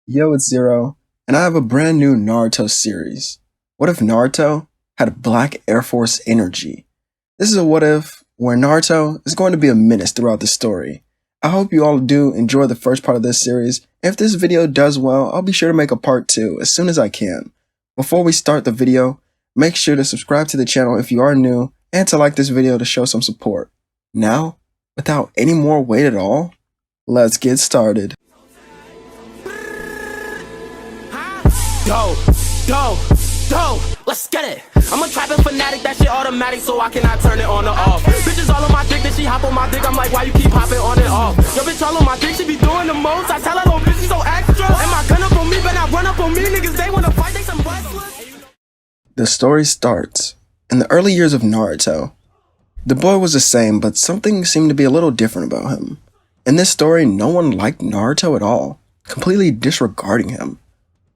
Yo, it's Zero, and I have a brand new Naruto series. What if Naruto had black Airforce energy? This is a what if where Naruto is going to be a menace throughout the story. I hope you all do enjoy the first part of this series. If this video does well, I'll be sure to make a part 2 as soon as I can. Before we start the video, make sure to subscribe to the channel if you are new and to like this video to show some support. Now, without any more wait at all, let's get started. Go, let's get it. I'm a trapping fanatic, that shit automatic, so I cannot turn it on or off. Bitches all on my dick, then she hop on my dick, I'm like, why you keep hopping on and off? Yo, bitch all on my dick, she be doing the most, I tell her, little bitch, she so extra. And my gun up on me, but not run up on me, niggas, they wanna fight, they some restless. The story starts in the early years of Naruto. The boy was the same, but something seemed to be a little different about him. In this story, no one liked Naruto at all, completely disregarding him.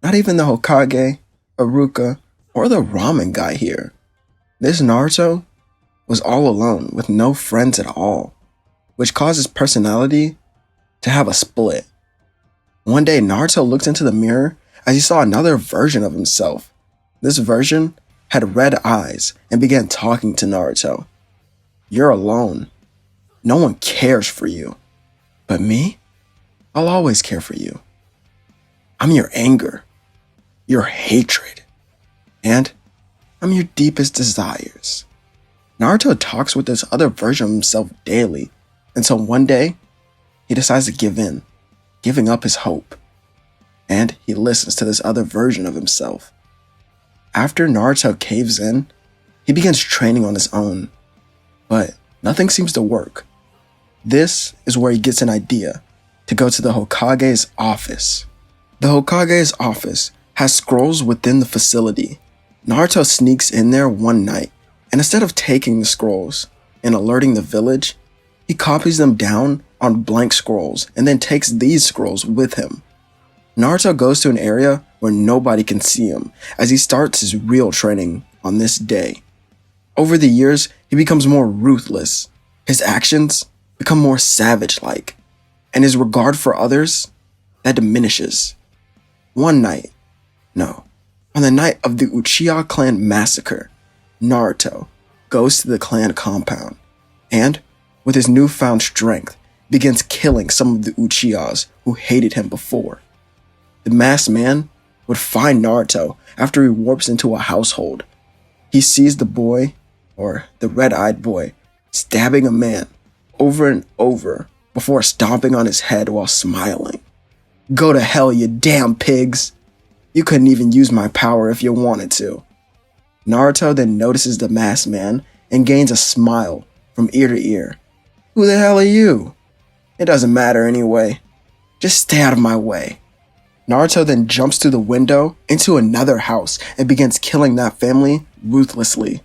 Not even the Hokage, Iruka, or the ramen guy here. This Naruto was all alone with no friends at all, which caused his personality to have a split. One day, Naruto looked into the mirror as he saw another version of himself. This version had red eyes and began talking to Naruto. You're alone. No one cares for you. But me? I'll always care for you. I'm your anger, your hatred, and I'm your deepest desires. Naruto talks with this other version of himself daily until one day he decides to give in, giving up his hope, and he listens to this other version of himself. After Naruto caves in, he begins training on his own, but nothing seems to work. This is where he gets an idea to go to the Hokage's office. The Hokage's office has scrolls within the facility. Naruto sneaks in there one night, and instead of taking the scrolls and alerting the village, he copies them down on blank scrolls and then takes these scrolls with him. Naruto goes to an area where nobody can see him as he starts his real training on this day. Over the years, he becomes more ruthless. His actions become more savage-like, and his regard for others, that diminishes. One night, on the night of the Uchiha clan massacre, Naruto goes to the clan compound and, with his newfound strength, begins killing some of the Uchihas who hated him before. The masked man would find Naruto after he warps into a household. He sees the boy, or the red-eyed boy, stabbing a man over and over before stomping on his head while smiling. Go to hell, you damn pigs! You couldn't even use my power if you wanted to. Naruto then notices the masked man and gains a smile from ear to ear. Who the hell are you? It doesn't matter anyway. Just stay out of my way. Naruto then jumps through the window into another house and begins killing that family ruthlessly.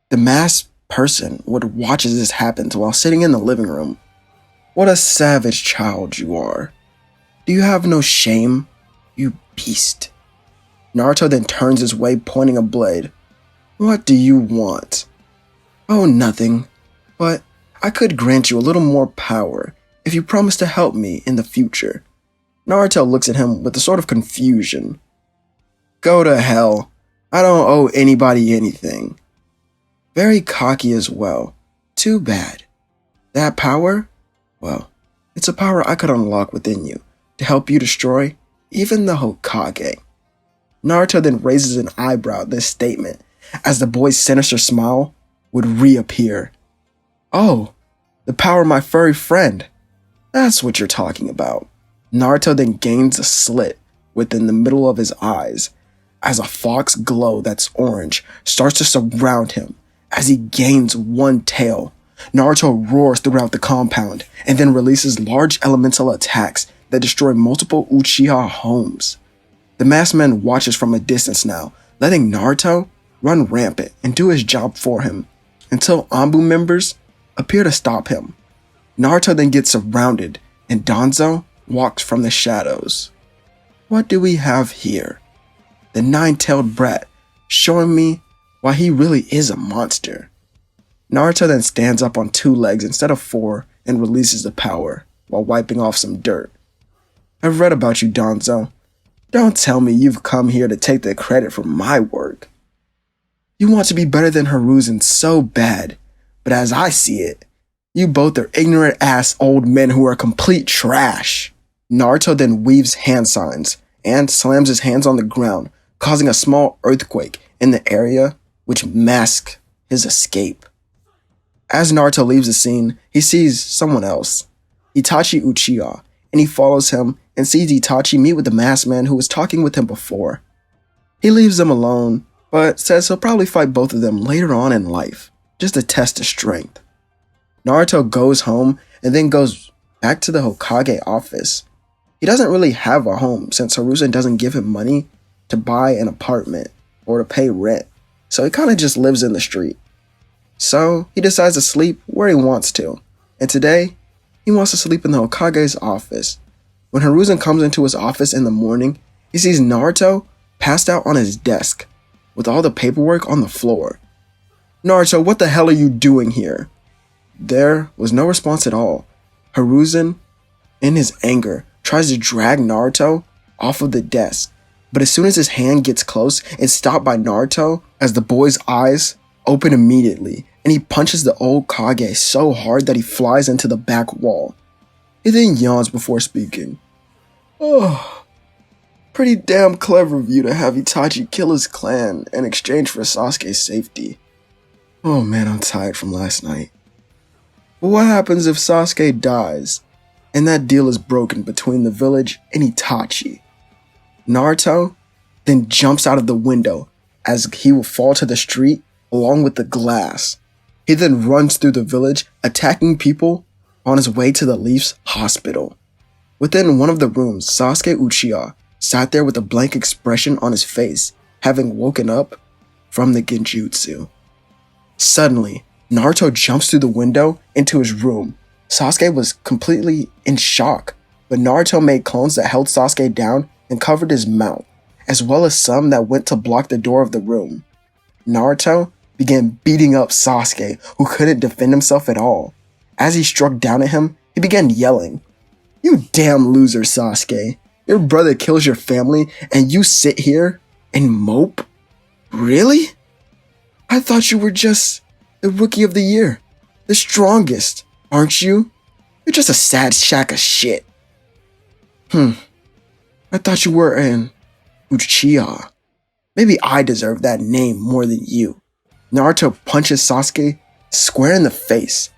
The masked person would watch as this happens while sitting in the living room. What a savage child you are. Do you have no shame, you beast? Naruto then turns his way, pointing a blade. What do you want? Oh, nothing. But I could grant you a little more power if you promise to help me in the future. Naruto looks at him with a sort of confusion. Go to hell. I don't owe anybody anything. Very cocky as well. Too bad. That power? Well, it's a power I could unlock within you to help you destroy even the Hokage. Naruto then raises an eyebrow at this statement as the boy's sinister smile would reappear. Oh, the power of my furry friend. That's what you're talking about. Naruto then gains a slit within the middle of his eyes as a fox glow that's orange starts to surround him. As he gains one tail, Naruto roars throughout the compound and then releases large elemental attacks that destroy multiple Uchiha homes. The masked man watches from a distance now, letting Naruto run rampant and do his job for him until Anbu members appear to stop him. Naruto then gets surrounded and Danzo walks from the shadows. What do we have here? The nine-tailed brat showing me why he really is a monster. Naruto then stands up on 2 legs instead of 4 and releases the power while wiping off some dirt. I've read about you, Danzo. Don't tell me you've come here to take the credit for my work. You want to be better than Hiruzen so bad, but as I see it, you both are ignorant ass old men who are complete trash. Naruto then weaves hand signs and slams his hands on the ground, causing a small earthquake in the area which masks his escape. As Naruto leaves the scene, he sees someone else, Itachi Uchiha, and he follows him and sees Itachi meet with the masked man who was talking with him before. He leaves them alone, but says he'll probably fight both of them later on in life, just to test his strength. Naruto goes home and then goes back to the Hokage office. He doesn't really have a home since Hiruzen doesn't give him money to buy an apartment or to pay rent, so he kind of just lives in the street. So he decides to sleep where he wants to, and today he wants to sleep in the Hokage's office. When Hiruzen comes into his office in the morning, he sees Naruto passed out on his desk with all the paperwork on the floor. "Naruto, what the hell are you doing here?" There was no response at all. Hiruzen, in his anger, tries to drag Naruto off of the desk, but as soon as his hand gets close, it's stopped by Naruto as the boy's eyes open immediately, and he punches the old Kage so hard that he flies into the back wall. He then yawns before speaking. "Oh, pretty damn clever of you to have Itachi kill his clan in exchange for Sasuke's safety. Oh man, I'm tired from last night. But what happens if Sasuke dies, and that deal is broken between the village and Itachi?" Naruto then jumps out of the window as he will fall to the street along with the glass. He then runs through the village, attacking people on his way to the Leaf's hospital. Within one of the rooms, Sasuke Uchiha sat there with a blank expression on his face, having woken up from the genjutsu. Suddenly, Naruto jumps through the window into his room. Sasuke was completely in shock, but Naruto made clones that held Sasuke down and covered his mouth, as well as some that went to block the door of the room. Naruto began beating up Sasuke, who couldn't defend himself at all. As he struck down at him, he began yelling, "You damn loser, Sasuke. Your brother kills your family and you sit here and mope? Really? I thought you were just the rookie of the year, the strongest, aren't you? You're just a sad sack of shit. I thought you were an Uchiha. Maybe I deserve that name more than you." Naruto punches Sasuke square in the face.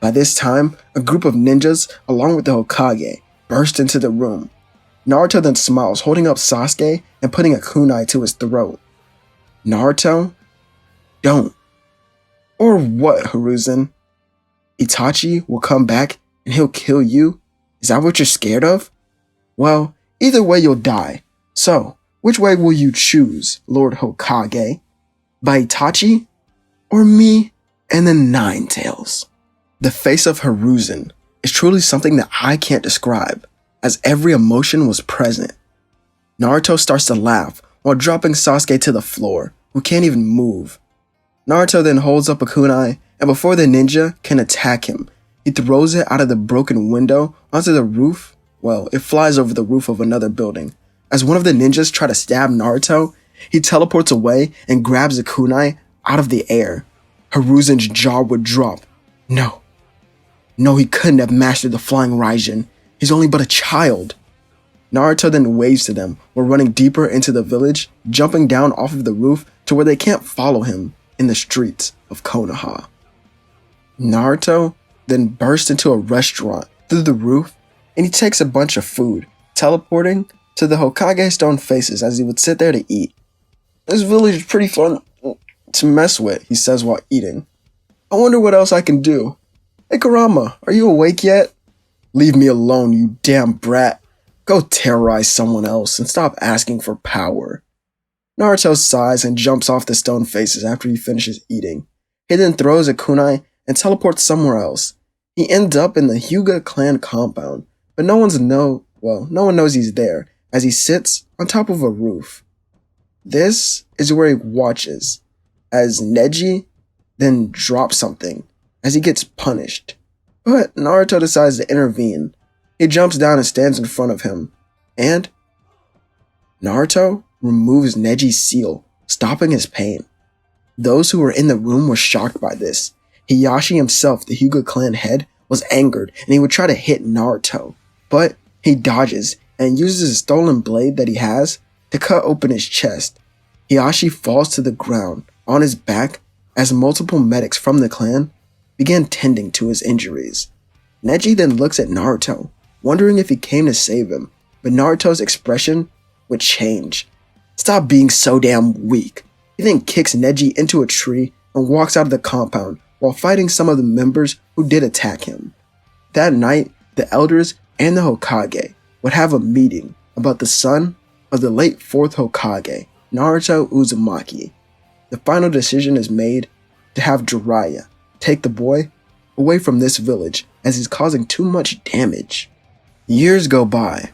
By this time, a group of ninjas, along with the Hokage, burst into the room. Naruto then smiles, holding up Sasuke and putting a kunai to his throat. "Naruto, don't." "Or what, Hiruzen? Itachi will come back and he'll kill you? Is that what you're scared of? Well, either way you'll die. So, which way will you choose, Lord Hokage? By Itachi? Or me and the Nine Tails?" The face of Hiruzen is truly something that I can't describe, as every emotion was present. Naruto starts to laugh while dropping Sasuke to the floor, who can't even move. Naruto then holds up a kunai, and before the ninja can attack him, he throws it out of the broken window onto the roof. Well, it flies over the roof of another building. As one of the ninjas try to stab Naruto, he teleports away and grabs the kunai out of the air. Hiruzen's jaw would drop. No, he couldn't have mastered the flying Raijin. He's only but a child. Naruto then waves to them while running deeper into the village, jumping down off of the roof to where they can't follow him in the streets of Konoha. Naruto then bursts into a restaurant through the roof, and he takes a bunch of food, teleporting to the Hokage stone faces as he would sit there to eat. "This village is pretty fun to mess with," he says while eating. "I wonder what else I can do. Hey Kurama, are you awake yet? Leave me alone, you damn brat. Go terrorize someone else and stop asking for power." Naruto sighs and jumps off the stone faces after he finishes eating. He then throws a kunai and teleports somewhere else. He ends up in the Hyuga clan compound, but no one knows he's there as he sits on top of a roof. This is where he watches as Neji then drops something as he gets punished. But Naruto decides to intervene. He jumps down and stands in front of him. And Naruto removes Neji's seal, stopping his pain. Those who were in the room were shocked by this. Hiyashi himself, the Hyuga clan head, was angered and he would try to hit Naruto, but he dodges and uses a stolen blade that he has to cut open his chest. Hiyashi falls to the ground on his back as multiple medics from the clan began tending to his injuries. Neji then looks at Naruto, wondering if he came to save him, but Naruto's expression would change. "Stop being so damn weak." He then kicks Neji into a tree and walks out of the compound while fighting some of the members who did attack him. That night, the elders and the Hokage would have a meeting about the son of the late 4th Hokage, Naruto Uzumaki. The final decision is made to have Jiraiya take the boy away from this village as he's causing too much damage. Years go by,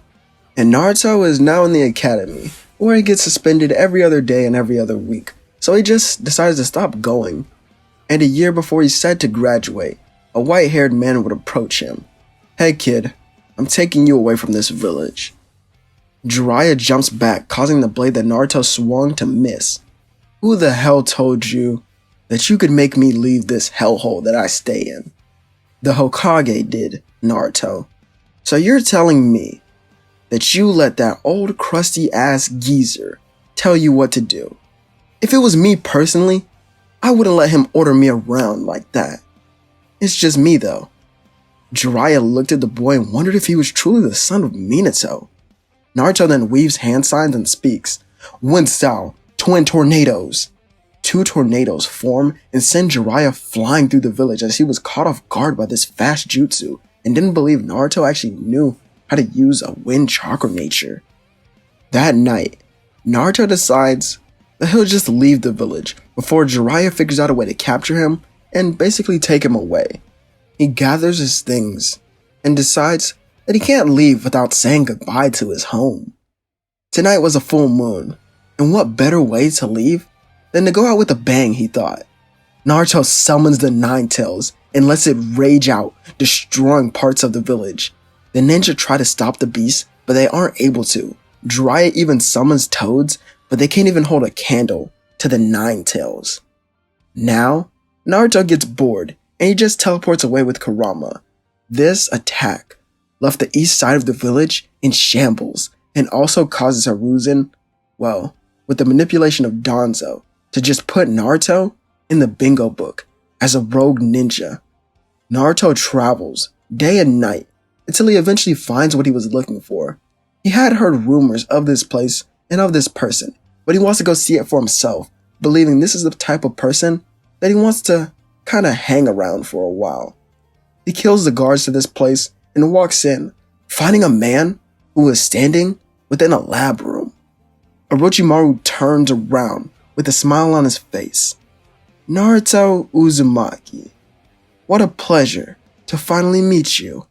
and Naruto is now in the academy, where he gets suspended every other day and every other week, so he just decides to stop going. And a year before he's set to graduate, a white-haired man would approach him. "Hey kid, I'm taking you away from this village." Jiraiya jumps back, causing the blade that Naruto swung to miss. "Who the hell told you that you could make me leave this hellhole that I stay in?" "The Hokage did, Naruto. So you're telling me that you let that old crusty-ass geezer tell you what to do? If it was me personally, I wouldn't let him order me around like that. It's just me though." Jiraiya looked at the boy and wondered if he was truly the son of Minato. Naruto then weaves hand signs and speaks. "Wind style, twin tornadoes." 2 tornadoes form and send Jiraiya flying through the village as he was caught off guard by this fast jutsu and didn't believe Naruto actually knew how to use a wind chakra nature. That night, Naruto decides that he'll just leave the village before Jiraiya figures out a way to capture him and basically take him away. He gathers his things and decides that he can't leave without saying goodbye to his home. Tonight was a full moon, and what better way to leave than to go out with a bang, he thought. Naruto summons the Nine Tails and lets it rage out, destroying parts of the village. The ninja try to stop the beast, but they aren't able to. Jiraiya even summons toads, but they can't even hold a candle to the Nine Tails. Now, Naruto gets bored, and he just teleports away with Kurama. This attack left the east side of the village in shambles, and also causes Hiruzen, well, with the manipulation of Danzo, to just put Naruto in the bingo book as a rogue ninja. Naruto travels day and night until he eventually finds what he was looking for. He had heard rumors of this place and of this person, but he wants to go see it for himself, believing this is the type of person that he wants to kind of hang around for a while. He kills the guards to this place and walks in, finding a man who is standing within a lab room. Orochimaru turns around with a smile on his face. "Naruto Uzumaki, what a pleasure to finally meet you."